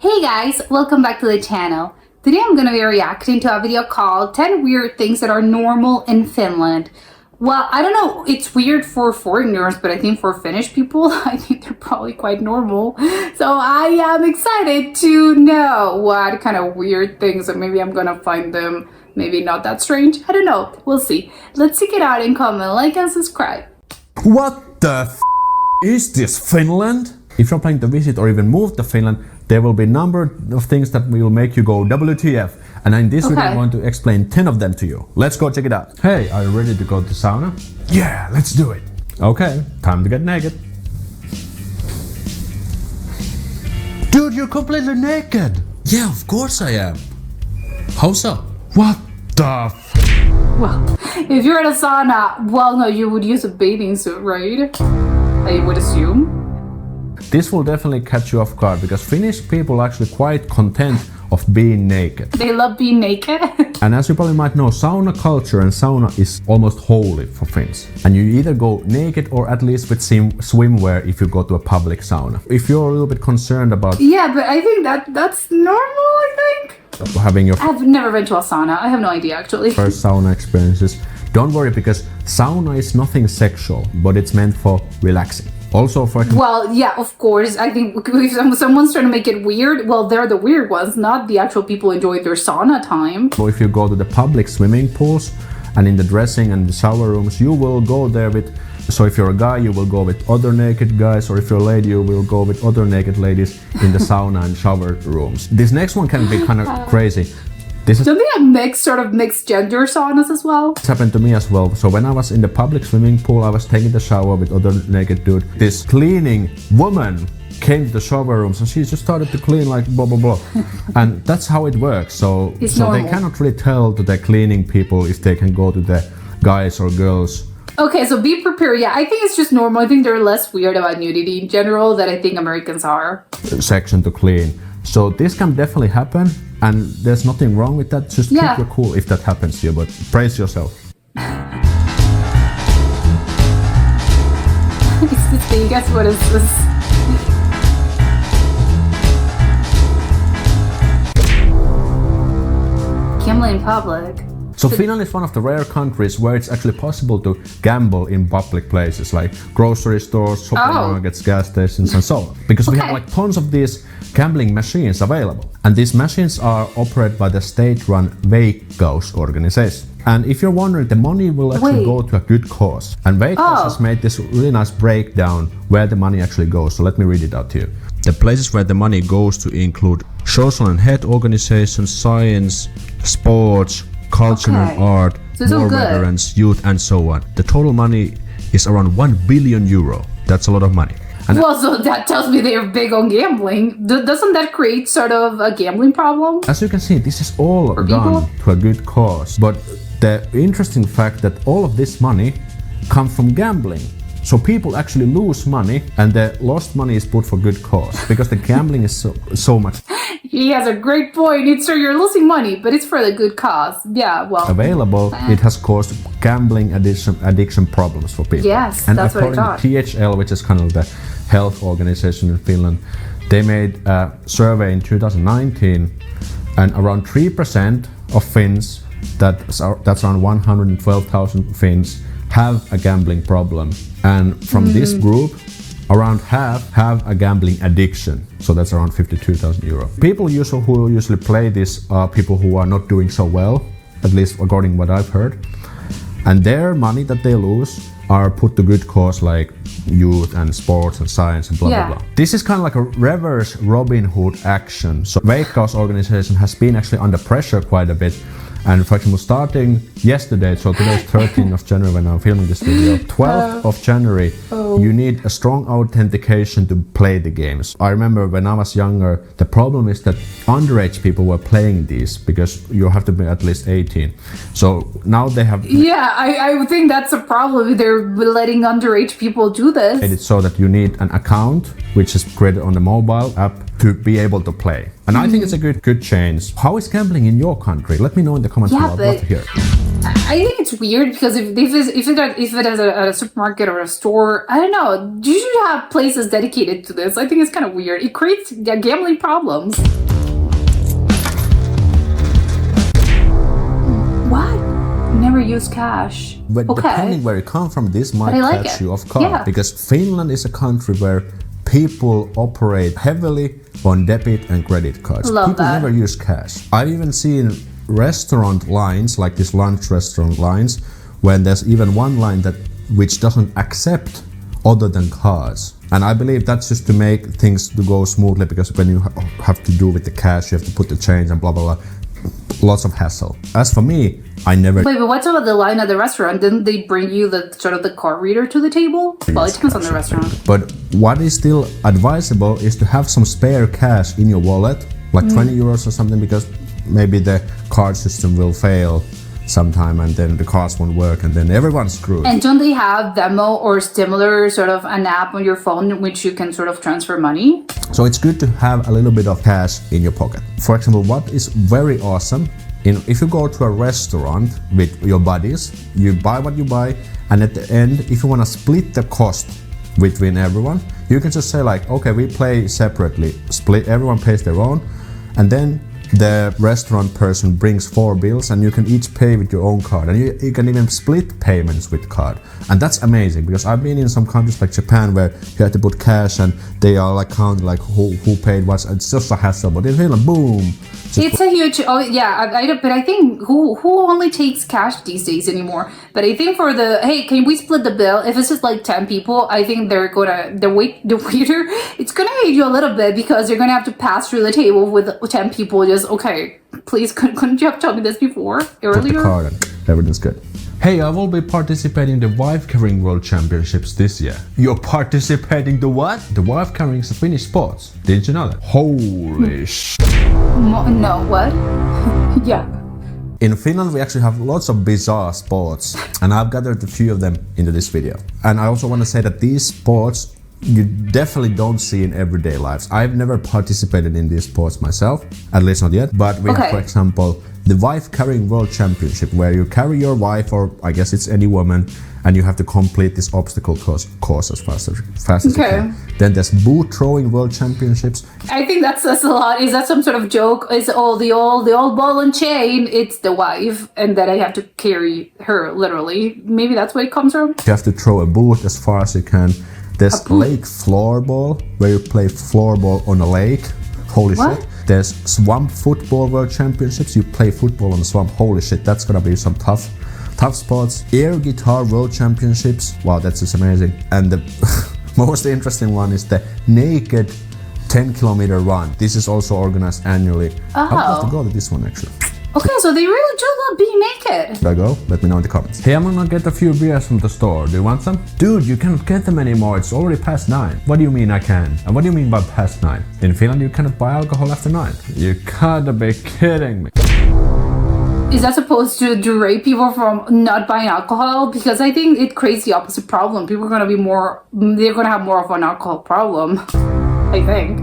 Hey guys, welcome back to the channel. Today I'm going to be reacting to a video called 10 Weird Things That Are Normal in Finland. Well, I don't know, it's weird for foreigners, but I think for Finnish people, I think they're probably quite normal. So I am excited to know what kind of weird things, and maybe I'm going to find them maybe not that strange. I don't know, we'll see. Let's check it out and comment, like and subscribe. What the is this, Finland? If you're planning to visit or even move to Finland, there will be a number of things that will make you go WTF. And in this video, I want to explain 10 of them to you. Let's go check it out. Hey, are you ready to go to sauna? Yeah, let's do it. Okay, time to get naked. Dude, you're completely naked. Yeah, of course I am. How so? What the Well, if you're at a sauna, well, no, you would use a bathing suit, right? I would assume. This will definitely catch you off guard because Finnish people are actually quite content of being naked. They love being naked. And as you probably might know, sauna culture and sauna is almost holy for Finns. And you either go naked or at least with swimwear if you go to a public sauna. If you're a little bit concerned about Yeah, but I think that's normal, I think. having your I've never been to a sauna. I have no idea, actually. first sauna experiences, don't worry because sauna is nothing sexual, but it's meant for relaxing. Also for Well, yeah, of course. I think if someone's trying to make it weird, well, they're the weird ones, not the actual people enjoying their sauna time. so if you go to the public swimming pools and in the dressing and the shower rooms, you will go there with, so if you're a guy, you will go with other naked guys, or if you're a lady, you will go with other naked ladies in the sauna and shower rooms. This next one can be kind of crazy. Don't they have mixed gender saunas as well? This happened to me as well. So when I was in the public swimming pool, I was taking the shower with other naked dude. This cleaning woman came to the shower rooms and she just started to clean like blah blah blah. And that's how it works. So normal. they cannot really tell to the cleaning people if they can go to the guys or girls. Okay, so be prepared. Yeah, I think it's just normal. I think they're less weird about nudity in general than I think Americans are. Section to clean. So this can definitely happen, and there's nothing wrong with that. Just keep your cool if that happens to you, but brace yourself. Excuse me, guess what is this? Gambling in public. So Finland is one of the rare countries where it's actually possible to gamble in public places like grocery stores, supermarkets, gas stations and so on. Because we have like tons of these gambling machines available. And these machines are operated by the state-run Veikkaus organization. And if you're wondering, the money will actually go to a good cause. And Veikkaus has made this really nice breakdown where the money actually goes. So let me read it out to you. The places where the money goes to include social and health organizations, science, sports, culture and art, war veterans, youth and so on. The total money is around 1 billion euro. That's a lot of money. And well, so that tells me they're big on gambling. Doesn't that create sort of a gambling problem? As you can see, this is all done to a good cause. But the interesting fact that all of this money comes from gambling. So people actually lose money and the lost money is put for good cause because the gambling is so much. He has a great point. It's true, you're losing money, but it's for the good cause. Yeah, well. Available, it has caused gambling addiction problems for people. Yes, and that's what I thought. According to THL, which is kind of the health organization in Finland, they made a survey in 2019 and around 3% of Finns, that's around 112,000 Finns, have a gambling problem. And from this group, around half have a gambling addiction. So that's around 52,000 euro. People who usually play this are people who are not doing so well, at least according to what I've heard. And their money that they lose are put to good cause like youth and sports and science and blah blah blah. This is kind of like a reverse Robin Hood action. So Veikkaus organization has been actually under pressure quite a bit. And for example, starting yesterday, so today's 13th of January when I'm filming this video, 12th of January, you need a strong authentication to play the games. I remember when I was younger, the problem is that underage people were playing these because you have to be at least 18. So now they have... Yeah, I would think that's a problem. They're letting underage people do this. It's so that you need an account, which is created on the mobile app, to be able to play. And I think it's a good change. How is gambling in your country? Let me know in the comments below. I'd love to hear. I think it's weird because if it is a supermarket or a store, I don't know. You should have places dedicated to this. I think it's kind of weird. It creates gambling problems. What? Never use cash. But depending where you come from, this might catch you off guard. Because Finland is a country where people operate heavily on debit and credit cards. People never use cash. I've even seen restaurant lines, like these lunch restaurant lines, when there's even one line which doesn't accept other than cards. And I believe that's just to make things to go smoothly, because when you have to do with the cash, you have to put the change and blah blah blah. Lots of hassle. As for me, I never. Wait, but what's about the line at the restaurant? Didn't they bring you the sort of the card reader to the table? Well, it depends on the restaurant. But what is still advisable is to have some spare cash in your wallet, like 20 euros or something, because maybe the card system will fail sometime and then the cards won't work and then everyone's screwed. And don't they have Venmo or similar sort of an app on your phone in which you can sort of transfer money? So it's good to have a little bit of cash in your pocket. For example, what is very awesome, if you go to a restaurant with your buddies, you buy what you buy, and at the end, if you want to split the cost between everyone, you can just say like, okay, we play separately, everyone pays their own, and then the restaurant person brings 4 bills and you can each pay with your own card, and you can even split payments with card. And that's amazing, because I've been in some countries like Japan where you have to put cash and they are like counting like who paid what. It's just a hassle, but in Finland, boom. It's a huge, but I think who only takes cash these days anymore? But I think for hey, can we split the bill? If it's just like 10 people, I think the waiter, it's gonna hate you a little bit, because you're gonna have to pass through the table with 10 people. Just, okay, please, couldn't you have told me this earlier? Put the card and everything's good. Hey, I will be participating in the wife carrying world championships this year. You're participating the what? The wife carrying is a Finnish sport. Didn't you know that? Holy sh! No, what? Yeah. In Finland, we actually have lots of bizarre sports, and I've gathered a few of them into this video. And I also want to say that these sports you definitely don't see in everyday lives. I've never participated in these sports myself, at least not yet. But we have, for example, the wife carrying world championship, where you carry your wife, or I guess it's any woman, and you have to complete this obstacle course as fast as you can. Then there's boot throwing world championships. I think that says a lot. Is that some sort of joke? Is the old ball and chain? It's the wife, and then I have to carry her literally. Maybe that's where it comes from. You have to throw a boot as far as you can. There's lake floorball, where you play floorball on a lake. Holy shit. There's swamp football world championships. You play football on the swamp. Holy shit, that's gonna be some tough sports. Air guitar world championships. Wow, that's just amazing. And the most interesting one is the naked 10-kilometer run. This is also organized annually. I would have to go to this one actually. Okay, so they really do love being naked. Should I go? Let me know in the comments. Hey, I'm gonna get a few beers from the store. Do you want some? Dude, you cannot get them anymore. It's already past 9. What do you mean I can? And what do you mean by past 9? In Finland, you cannot buy alcohol after 9. You gotta be kidding me. Is that supposed to deter people from not buying alcohol? Because I think it creates the opposite problem. People are gonna they're gonna have more of an alcohol problem, I think.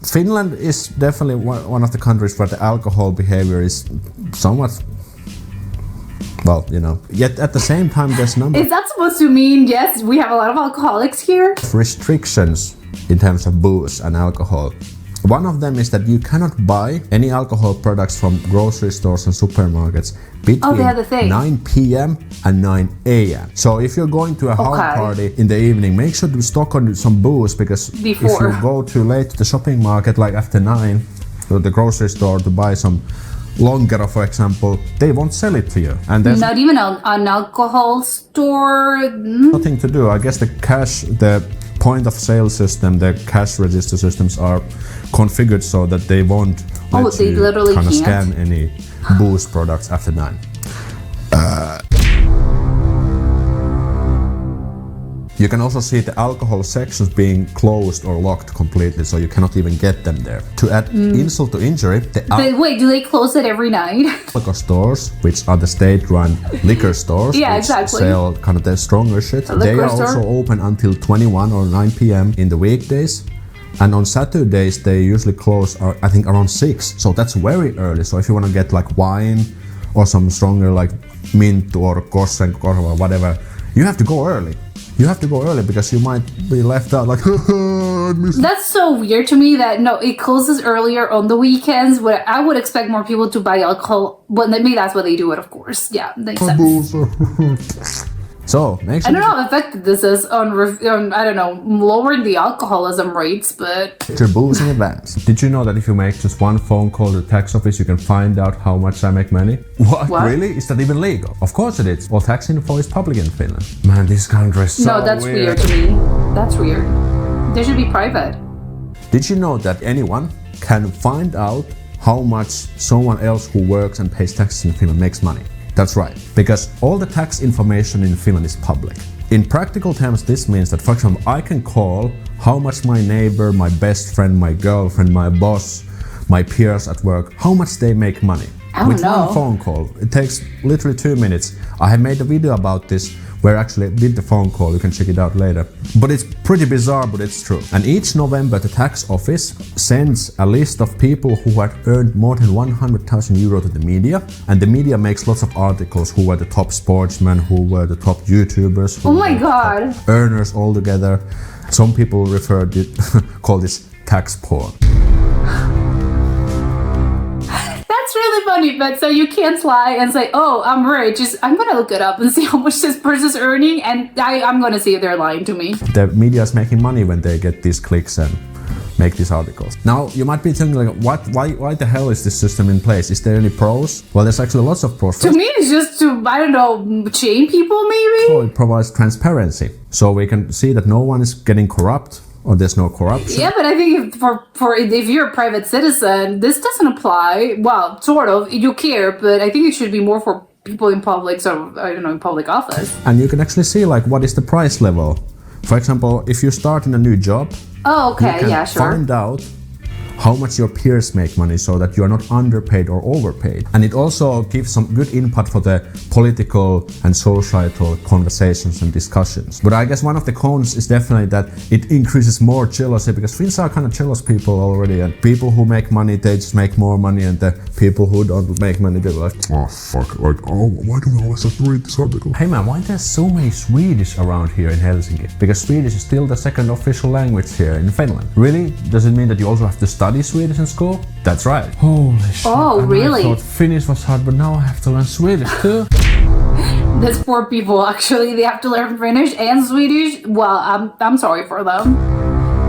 Finland is definitely one of the countries where the alcohol behavior is somewhat, well, yet at the same time there's Is that supposed to mean, yes, we have a lot of alcoholics here? restrictions in terms of booze and alcohol. One of them is that you cannot buy any alcohol products from grocery stores and supermarkets between 9 p.m. and 9 a.m. So if you're going to a house party in the evening, make sure to stock on some booze, because if you go too late to the shopping market, like after 9, to the grocery store to buy some Lonkero, for example, they won't sell it to you. And there's not even an alcohol store. Nothing to do. I guess the point of sale system, the cash register systems are configured so that they won't let you literally kind of scan any booze products after 9. You can also see the alcohol sections being closed or locked completely, so you cannot even get them there. To add insult to injury, but wait, do they close it every night? Liquor stores, which are the state-run liquor stores, which sell kind of the stronger shit, they are also open until 21 or 9 p.m. in the weekdays. And on Saturdays, they usually close, I think, around 6. So that's very early. So if you want to get like wine or some stronger like Minttu or Koskenkorva or whatever, you have to go early. You have to go early because you might be left out like, I missed. That's so weird to me that no, it closes earlier on the weekends. But I would expect more people to buy alcohol. But maybe that's why they do it, of course. Yeah, makes sense. So, I don't know how effective this is on I don't know, lowering the alcoholism rates, but... Your booze in advance. Did you know that if you make just one phone call to the tax office, you can find out how much I make money? What? Really? Is that even legal? Of course it is. Well, tax info is public in Finland. Man, this country is so No, that's weird to me. That's weird. They should be private. Did you know that anyone can find out how much someone else who works and pays taxes in Finland makes money? That's right, because all the tax information in Finland is public. In practical terms, this means that, for example, I can call how much my neighbor, my best friend, my girlfriend, my boss, my peers at work, how much they make money. With one phone call. It takes literally 2 minutes. I have made a video about this where I actually did the phone call. You can check it out later. But it's pretty bizarre, but it's true. And each November, the tax office sends a list of people who had earned more than 100,000 euro to the media. And the media makes lots of articles who were the top sportsmen, who were the top YouTubers. Oh my god. Earners all together. Some people call this tax porn. That's really funny, but so you can't lie and say, oh, I'm rich. I'm gonna look it up and see how much this person's earning, and I'm gonna see if they're lying to me. The media is making money when they get these clicks and make these articles. Now, you might be thinking like, why the hell is this system in place? Is there any pros? Well, there's actually lots of pros. To me, it's just to, I don't know, chain people maybe? So it provides transparency. So we can see that no one is getting corrupt, or there's no corruption. Yeah, but I think if you're a private citizen, this doesn't apply. Well, sort of, you care, but I think it should be more for people in public, so I don't know, in public office. And you can actually see like what is the price level. For example, if you start in a new job, oh, okay, you can yeah, sure. find out how much your peers make money so that you are not underpaid or overpaid. And it also gives some good input for the political and societal conversations and discussions. But I guess one of the cons is definitely that it increases more jealousy, because Finns are kind of jealous people already, and people who make money, they just make more money, and the people who don't make money, they're like, oh fuck, like, oh, why don't I always have to read this article? Hey man, why there's so many Swedish around here in Helsinki? Because Swedish is still the second official language here in Finland. Really? Does it mean that you also have to study Swedish in school? That's right. Holy shit. Oh, really? I thought Finnish was hard, but now I have to learn Swedish too. There's poor people, actually. They have to learn Finnish and Swedish. Well, I'm sorry for them.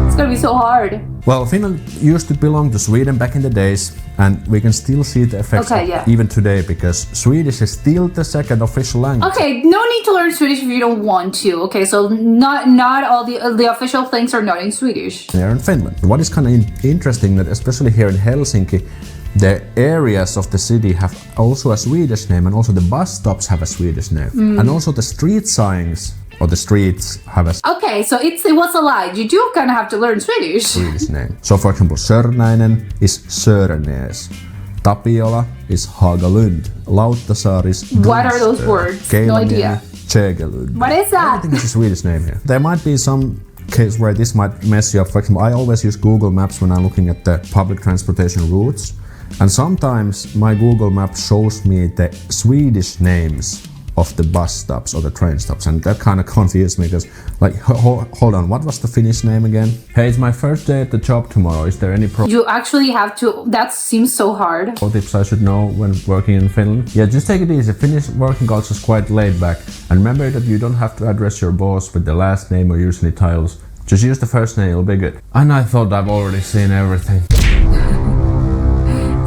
It's gonna be so hard. Well, Finland used to belong to Sweden back in the days, and we can still see the effects even today, because Swedish is still the second official language. Okay, no need to learn Swedish if you don't want to. Okay, so not all the official things are not in Swedish. They're in Finland. What is kind of interesting that especially here in Helsinki, the areas of the city have also a Swedish name, and also the bus stops have a Swedish name, and also the street signs or the streets have a okay, so it was a lie. You do kind of have to learn Swedish. Swedish name. So for example, Sörnäinen is Sörnäs. Tapiola is Hagalund. Lauttasaari is Dunster. What are those words? No idea. Chegelund. What is that? I think it's a Swedish name here. There might be some case where this might mess you up. For example, I always use Google Maps when I'm looking at the public transportation routes. And sometimes my Google Map shows me the Swedish names of the bus stops or the train stops, and that kind of confused me, because like, hold on, what was the Finnish name again? Hey, it's my first day at the job tomorrow. Is there any You actually have to, that seems so hard. tips I should know when working in Finland? Yeah, just take it easy. Finnish working culture is quite laid back, and remember that you don't have to address your boss with the last name or use any titles. Just use the first name, it'll be good. And I thought I've already seen everything.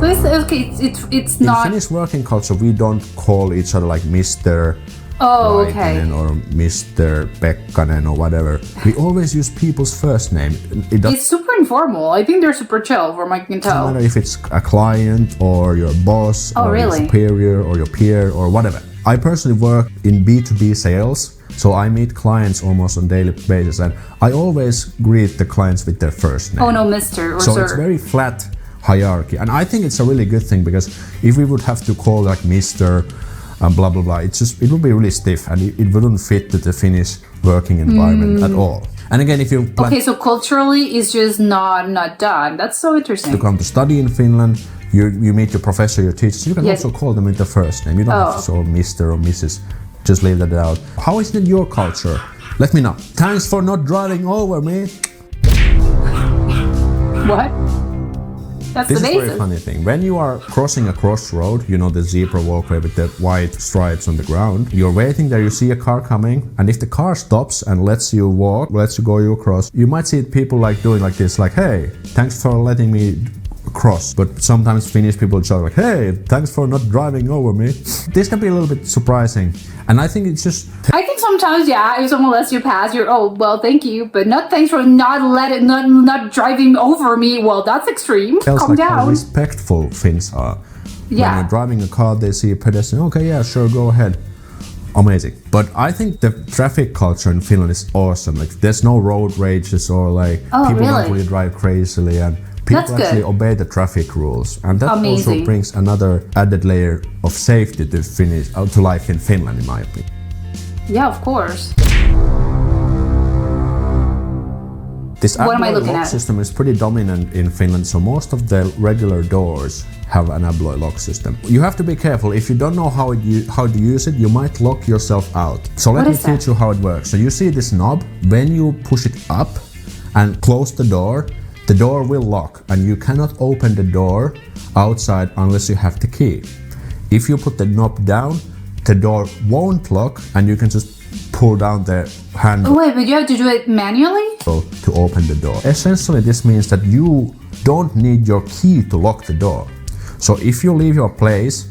So it's okay. It's not. In Finnish working culture, we don't call each other like Mr. Oh, okay. Or Mr. Pekkanen or whatever. We always use people's first name. It's super informal. I think they're super chill, from what I can tell. Doesn't matter if it's a client or your boss or your superior or your peer or whatever. I personally work in B2B sales, so I meet clients almost on daily basis, and I always greet the clients with their first name. Oh no, Mr. or so Sir. It's very flat hierarchy, and I think it's a really good thing, because if we would have to call like Mr. and blah blah blah, it would be really stiff, and it wouldn't fit to the Finnish working environment at all. And again, if you plan Okay, so culturally, it's just not done. That's so interesting. to come to study in Finland, you meet your professor, your teachers. You can Yes. also call them with their first name. You don't have to say Mr. or Mrs. Just leave that out. How is it in your culture? Let me know. Thanks for not driving over me. What? That's This the is a basis. very funny thing. When you are crossing a crossroad, you know the zebra walkway with the white stripes on the ground. You're waiting there, you see a car coming, and if the car stops and lets you walk, lets you go across, you might see people like doing like this, like, hey, thanks for letting me cross. But sometimes Finnish people joke like, hey, thanks for not driving over me. This can be a little bit surprising. And I think it's just I think sometimes, yeah, if someone lets you pass, you're, oh, well, thank you, but not thanks for not driving over me. Well, that's extreme. tells Calm like how down. respectful Finns are. When Yeah. you're driving a car, they see a pedestrian, okay, yeah, sure, go ahead. Amazing. But I think the traffic culture in Finland is awesome. Like, there's no road rages or like Oh, people don't really? really drive crazily, and people That's good. actually obey the traffic rules. And that also Amazing. brings another added layer of safety to to life in Finland, in my opinion. Yeah, of course. This What am I abloy looking lock at? system is pretty dominant in Finland, so most of the regular doors have an abloy lock system. You have to be careful. If you don't know how to use it, you might lock yourself out. So let What me is that? teach you how it works. So you see this knob. When you push it up and close the door will lock, and you cannot open the door outside unless you have the key. If you put the knob down, the door won't lock, and you can just pull down the handle Oh, wait, but you have to do it manually? to open the door. Essentially, this means that you don't need your key to lock the door. So if you leave your place,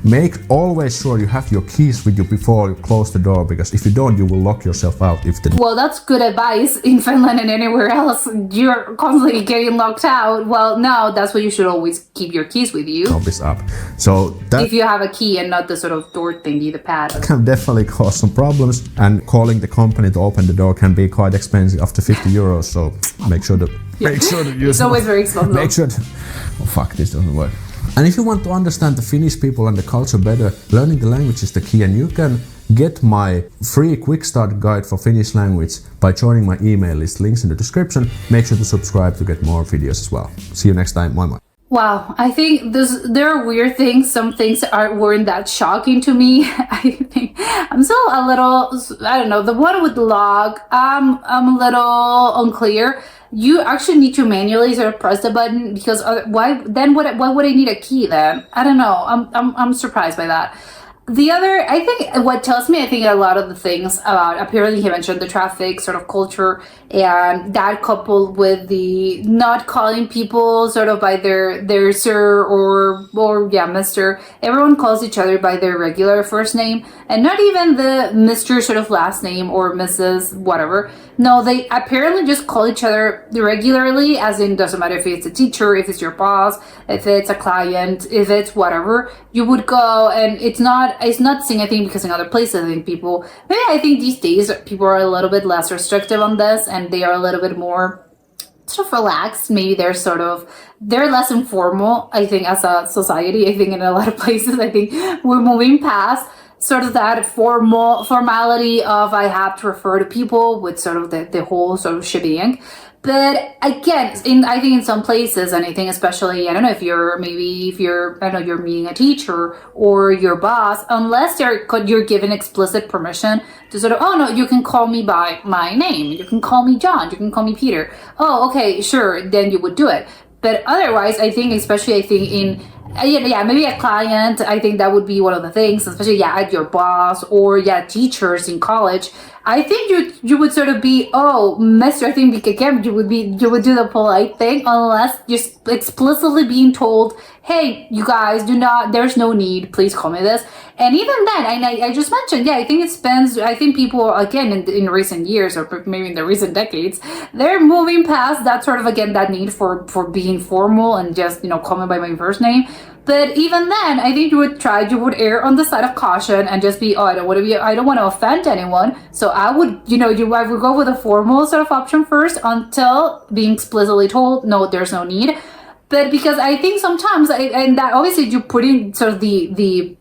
make always sure you have your keys with you before you close the door, because if you don't, you will lock yourself out if the Well, that's good advice in Finland and anywhere else. You're constantly getting locked out. Well, no, that's why you should always keep your keys with you. knob is up. So that If you have a key and not the sort of door thingy, the pad. can definitely cause some problems, and calling the company to open the door can be quite expensive, up to 50 euros. So make sure to use It's always very expensive. Make sure to, oh fuck, this doesn't work. And if you want to understand the Finnish people and the culture better, learning the language is the key, and you can get my free quick start guide for Finnish language by joining my email list. Links in the description. Make sure to subscribe to get more videos as well. See you next time. Moi moi. Wow, I think there are weird things. Some things weren't that shocking to me. I think I'm still a little, I don't know, the one with the log, I'm a little unclear. You actually need to manually sort of press the button, because why would I need a key then? I don't know. I'm surprised by that. The other, I think what tells me, I think a lot of the things about, apparently he mentioned the traffic sort of culture, and that coupled with the not calling people sort of by their sir or yeah, Mr. Everyone calls each other by their regular first name, and not even the Mr. sort of last name or Mrs. whatever. No, they apparently just call each other regularly, as in, doesn't matter if it's a teacher, if it's your boss, if it's a client, if it's whatever, you would go, and it's not saying, I think, because in other places, I think I think these days people are a little bit less restrictive on this, and they are a little bit more sort of relaxed. Maybe they're less informal, I think, as a society. I think in a lot of places, I think we're moving past sort of that formality of I have to refer to people with sort of the whole sort of shebang. But again, I think in some places, and I think especially, I don't know, if you're I don't know, you're meeting a teacher or your boss, unless you're given explicit permission to sort of, oh no, you can call me by my name, you can call me John, you can call me Peter. Oh, okay, sure, then you would do it. But otherwise, I think, especially in maybe a client, I think that would be one of the things, especially at your boss or teachers in college. I think you would sort of be, oh, Mr. I think again you would do the polite thing, unless you're explicitly being told, hey, you guys, there's no need, please call me this. And even then, and I just mentioned, I think people, again, in recent years, or maybe in the recent decades, they're moving past that sort of, again, that need for being formal and just, call me by my first name. But even then, I think you would err on the side of caution and just be, oh, I don't want to offend anyone. So I would, I would go with a formal sort of option first until being explicitly told, no, there's no need. But because I think sometimes, and that obviously you put in sort of the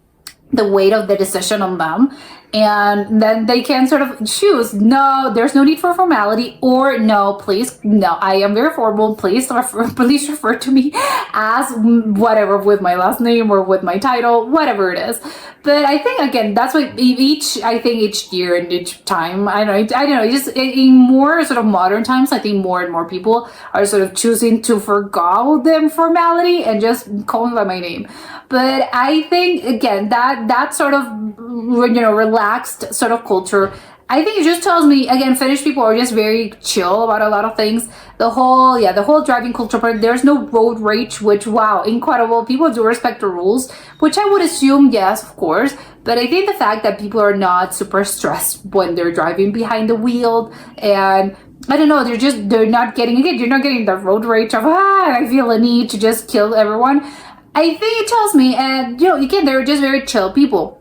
weight of the decision on them. and then they can sort of choose, no, there's no need for formality, or no, please, no, I am very formal, please refer to me as whatever, with my last name or with my title, whatever it is. But I think, again, that's why each year and each time, I don't know, just in more sort of modern times, I think more and more people are sort of choosing to forgo the formality and just call me by my name. But I think, again, that sort of, relaxed sort of culture, I think it just tells me, again, Finnish people are just very chill about a lot of things. The whole driving culture part, there's no road rage, which, wow, incredible. People do respect the rules, which I would assume, yes, of course. But I think the fact that people are not super stressed when they're driving behind the wheel, and I don't know, they're not getting, again, you're not getting the road rage of, I feel a need to just kill everyone. I think it tells me, and, again, they're just very chill people.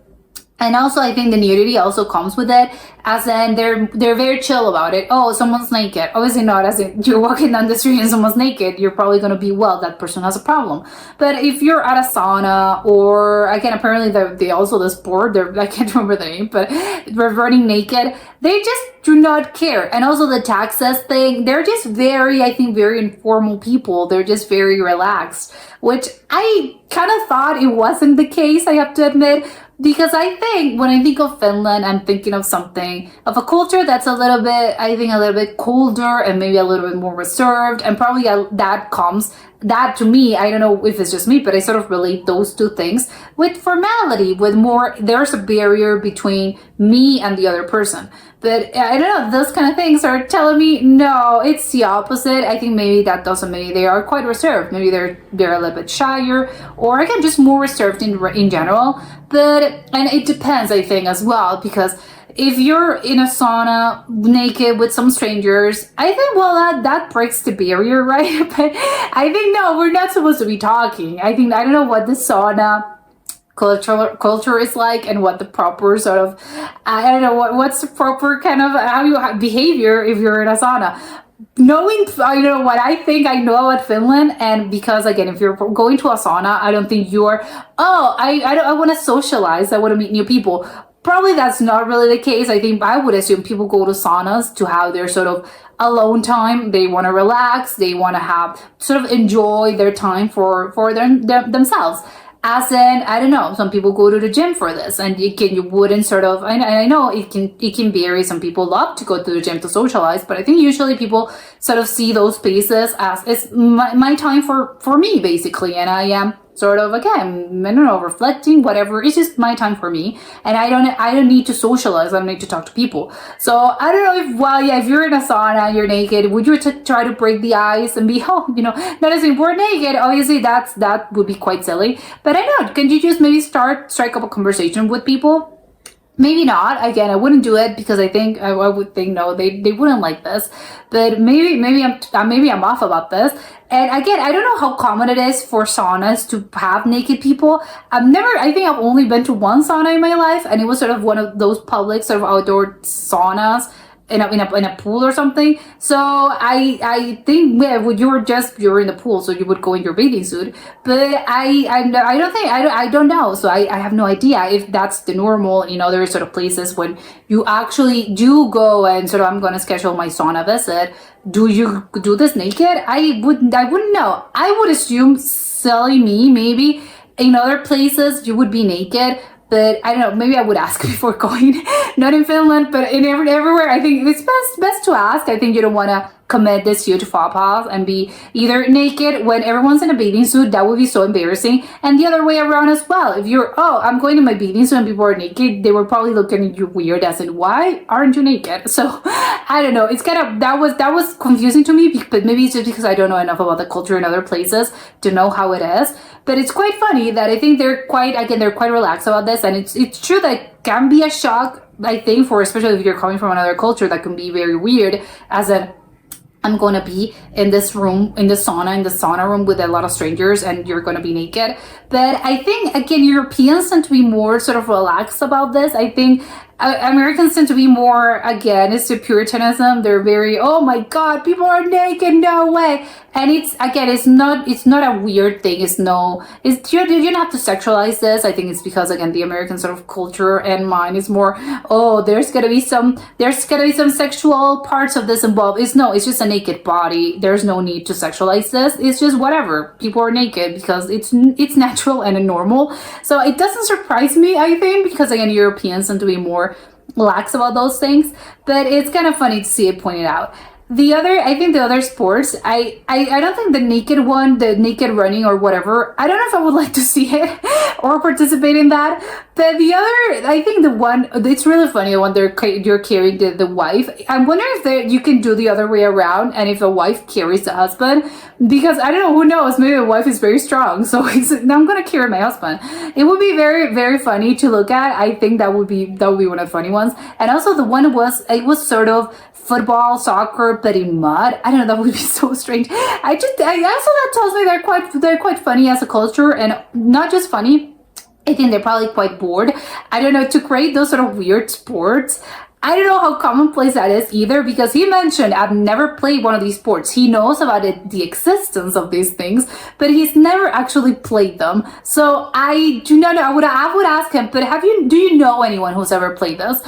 And also, I think the nudity also comes with it, as in they're very chill about it. Oh, someone's naked. Obviously not as in you're walking down the street and someone's naked. You're probably going to be, well, that person has a problem. But if you're at a sauna, or, again, apparently they also, the sport, I can't remember the name, but they're running naked, they just do not care. And also the taxes thing, they're just very, I think, very informal people. They're just very relaxed, which I kind of thought it wasn't the case, I have to admit. Because I think when I think of Finland, I'm thinking of something, of a culture that's a little bit colder and maybe a little bit more reserved. And probably that to me, I don't know if it's just me, but I sort of relate those two things with formality, with more, there's a barrier between me and the other person. But I don't know, those kind of things are telling me, no, it's the opposite. I think maybe that doesn't mean they are quite reserved. Maybe they're a little bit shyer, or again, just more reserved in general. And it depends, I think, as well, because if you're in a sauna naked with some strangers, I think, well, that breaks the barrier, right? But I think, no, we're not supposed to be talking. I don't know what the sauna culture is like, and what the proper sort of, I don't know what's the proper kind of how you behavior if you're in a sauna. Knowing, what I think I know about Finland, and because, again, if you're going to a sauna, I don't think you're, I want to socialize, I want to meet new people. Probably that's not really the case. I would assume people go to saunas to have their sort of alone time. They want to relax. They want to have sort of enjoy their time for themselves. As in, I don't know, some people go to the gym for this, and you wouldn't sort of, I know it can vary. Some people love to go to the gym to socialize, but I think usually people sort of see those spaces as it's my time for me, basically, and I am sort of, again, I don't know, reflecting, whatever. It's just my time for me, and I don't need to socialize. I don't need to talk to people. So I don't know if you're in a sauna, you're naked, would you try to break the ice and be, not as we're naked? Obviously, that would be quite silly. But I don't know, can you just maybe strike up a conversation with people? Maybe not. Again, I wouldn't do it, because I would think, no, they wouldn't like this. But maybe I'm off about this. And again, I don't know how common it is for saunas to have naked people. I think I've only been to one sauna in my life, and it was sort of one of those public sort of outdoor saunas in a pool or something. So I think you're in the pool, so you would go in your bathing suit. But I don't know. So I have no idea if that's the normal in other sort of places when you actually do go and sort of, I'm going to schedule my sauna visit. Do you do this naked? I wouldn't know. I would assume, silly me, maybe in other places you would be naked. But I don't know, maybe I would ask before going. Not in Finland, but everywhere. I think it's best to ask. I think you don't want to commit this huge faux pas and be either naked when everyone's in a bathing suit. That would be so embarrassing. And the other way around as well. If you're, I'm going in my bathing suit and people are naked, they were probably looking at you weird, as in, why aren't you naked? So I don't know. It's kind of, that was confusing to me, but maybe it's just because I don't know enough about the culture in other places to know how it is. But it's quite funny that I think they're quite relaxed about this. And it's true that it can be a shock, I think, for especially if you're coming from another culture, that can be very weird, as a, I'm going to be in this room, in the sauna room with a lot of strangers, and you're going to be naked. But I think, again, Europeans tend to be more sort of relaxed about this. I think Americans tend to be more, again, it's the Puritanism. They're very, oh my God, people are naked, no way. And it's, again, it's not a weird thing. You don't have to sexualize this. I think it's because, again, the American sort of culture and mine is more, oh, there's gonna be some sexual parts of this involved. It's just a naked body. There's no need to sexualize this. It's just whatever. People are naked because it's natural and normal. So it doesn't surprise me, I think, because, again, Europeans tend to be more lax about those things. But it's kind of funny to see it pointed out. The other sports, I don't think the naked running or whatever, I don't know if I would like to see it or participate in that. But I think the one, it's really funny when you're carrying the wife. I'm wondering if you can do the other way around, and if the wife carries the husband, because I don't know, who knows, maybe the wife is very strong, so I'm gonna carry my husband. It would be very, very funny to look at. I think that would be one of the funny ones. And also the one was sort of football, soccer, but in mud. I don't know, that would be so strange. I also, that tells me they're quite funny as a culture, and not just funny, I think they're probably quite bored. I don't know, to create those sort of weird sports. I don't know how commonplace that is either, because he mentioned, I've never played one of these sports. He knows about the existence of these things, but he's never actually played them. So I do not know. I would ask him, but do you know anyone who's ever played this?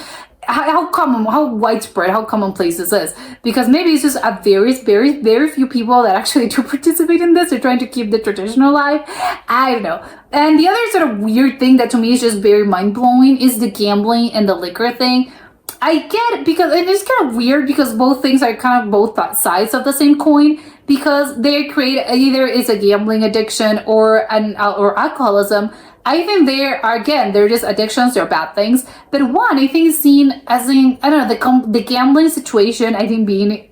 How common, how widespread, how commonplace this is? Because maybe it's just a very, very, very few people that actually do participate in this. They're trying to keep the tradition alive. I don't know. And the other sort of weird thing that to me is just very mind-blowing is the gambling and the liquor thing. I get it, because it is kind of weird, because both things are kind of both sides of the same coin, because they create either it's a gambling addiction or alcoholism. I think they're just addictions, they're bad things. But one, I think is seen as I don't know, the gambling situation, I think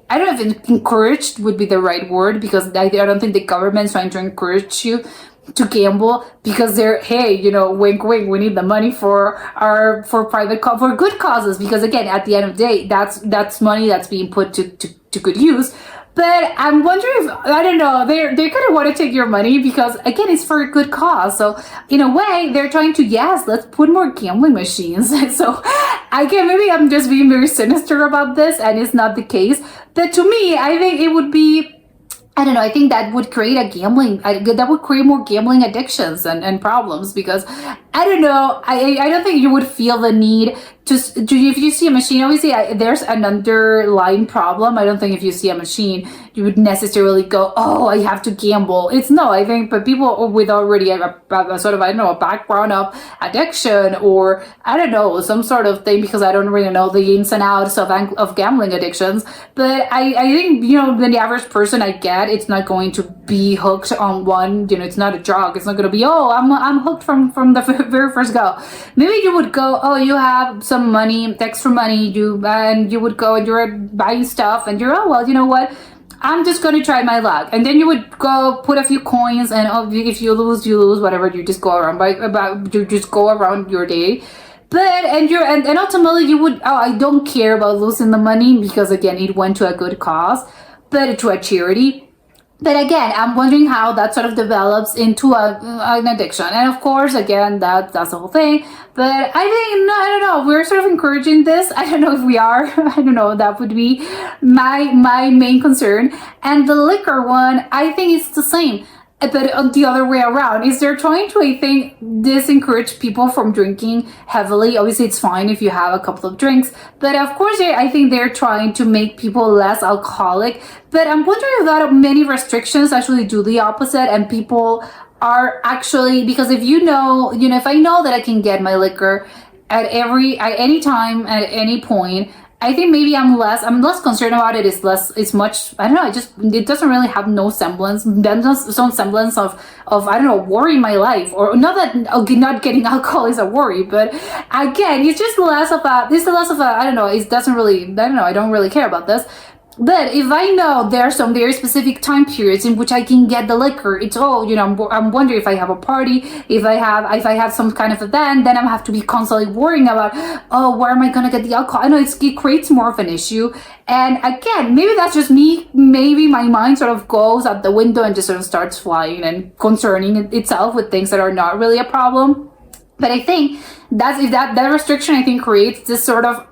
I don't know if encouraged would be the right word, because I don't think the government's trying to encourage you to gamble, because they're, hey, wink wink, we need the money for good causes, because again, at the end of the day, that's money that's being put to good use. But I'm wondering if, I don't know, they kind of want to take your money because, again, it's for a good cause. So, in a way, they're trying to, yes, let's put more gambling machines. So, again, maybe I'm just being very sinister about this, and it's not the case. But to me, I think it would be, I don't know, I think that would create that would create more gambling addictions and problems, because, I don't know, I don't think you would feel the need if you see a machine, obviously there's an underlying problem. I don't think if you see a machine, you would necessarily go, oh, I have to gamble. I think, but people with already a sort of, I don't know, a background of addiction, or I don't know, some sort of thing, because I don't really know the ins and outs of gambling addictions. But I think, the average person, I get, it's not going to be hooked on one, it's not a drug. It's not going to be, oh, I'm hooked from the very first go. Maybe you would go, oh, you have some money, extra money, you would go and you're buying stuff, and you're, oh, well, you know what, I'm just going to try my luck. And then you would go put a few coins, and if you lose, whatever, you just go around your day. But and ultimately you would, oh, I don't care about losing the money, because again, it went to a good cause, but to a charity. But again, I'm wondering how that sort of develops into an addiction. And of course, again, that's the whole thing. But I think, I don't know, we're sort of encouraging this. I don't know if we are. I don't know, that would be my main concern. And the liquor one, I think it's the same. But on the other way around, is they're trying to, I think, disencourage people from drinking heavily. Obviously, it's fine if you have a couple of drinks. But of course, I think they're trying to make people less alcoholic. But I'm wondering if that many restrictions actually do the opposite, and people are actually, because if if I know that I can get my liquor at any time, at any point, I think maybe I'm less concerned about it. It's much, I don't know, it doesn't really have no semblance of, I don't know, worry in my life. Or not that not getting alcohol is a worry, but again, it's less of a, I don't know, it doesn't really, I don't know, I don't really care about this. But if I know there are some very specific time periods in which I can get the liquor, it's I'm wondering if I have a party, if I have some kind of event, then I have to be constantly worrying about, oh, where am I gonna get the alcohol? I know it creates more of an issue. And again, maybe that's just me. Maybe my mind sort of goes out the window and just sort of starts flying and concerning itself with things that are not really a problem. But I think that's if that restriction I think creates this sort of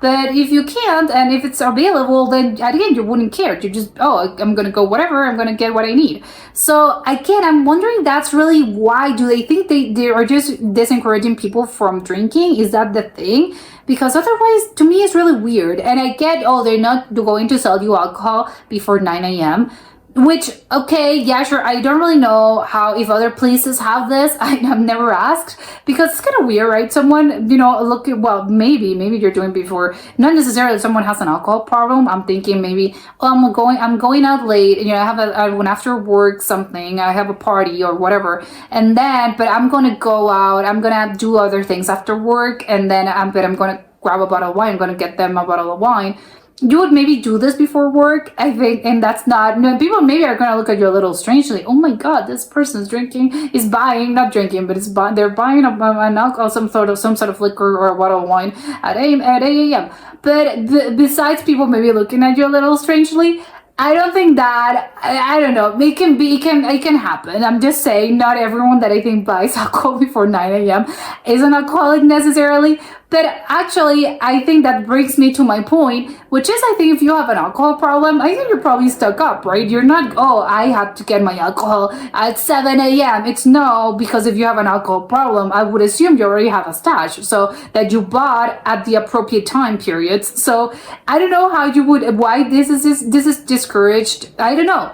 that if you can't and if it's available, then at the end you wouldn't care. You just I'm gonna go whatever, I'm gonna get what I need. So again, I'm wondering that's really why do they think they are just disencouraging people from drinking? Is that the thing? Because otherwise, to me, it's really weird. And I get, they're not going to sell you alcohol before 9 a.m. Which, okay, yeah, sure. I don't really know if other places have this. I've never asked because it's kind of weird, right? Someone, maybe you're doing before. Not necessarily someone has an alcohol problem. I'm thinking maybe, I'm going out late. I have an after work something. I have a party or whatever, but I'm gonna go out. I'm gonna do other things after work, and then I'm gonna grab a bottle of wine. I'm gonna get them a bottle of wine. You would maybe do this before work, I think, and that's not. People maybe are gonna look at you a little strangely. Oh my God, this person's not drinking, but they're buying an alcohol, some sort of liquor or a bottle of wine at 8 a.m. But besides people maybe looking at you a little strangely, I don't think that, I don't know, it can happen. I'm just saying, not everyone that I think buys alcohol before 9 a.m. is an alcoholic necessarily. But actually, I think that brings me to my point, which is I think if you have an alcohol problem, I think you're probably stuck up, right? You're not, I have to get my alcohol at 7 a.m. It's no, because if you have an alcohol problem, I would assume you already have a stash, so that you bought at the appropriate time periods. So I don't know why this is discouraged. I don't know.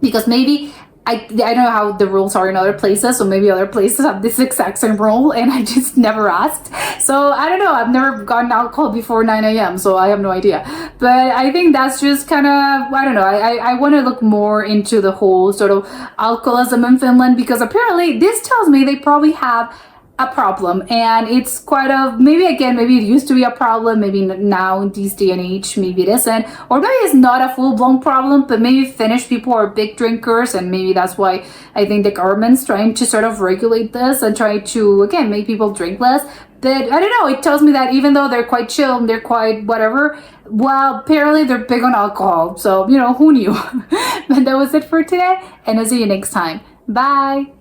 Because maybe I don't know how the rules are in other places, so maybe other places have this exact same rule and I just never asked. So I don't know, I've never gotten alcohol before 9 a.m. so I have no idea. But I think that's just kind of, I don't know, I want to look more into the whole sort of alcoholism in Finland, because apparently this tells me they probably have a problem, and it's maybe it used to be a problem, maybe now in this day and age maybe it isn't, or maybe it's not a full-blown problem, but maybe Finnish people are big drinkers, and maybe that's why I think the government's trying to sort of regulate this and try to again make people drink less. But I don't know, it tells me that even though they're quite chill and they're quite whatever, well, apparently they're big on alcohol, so who knew. But that was it for today, and I'll see you next time. Bye.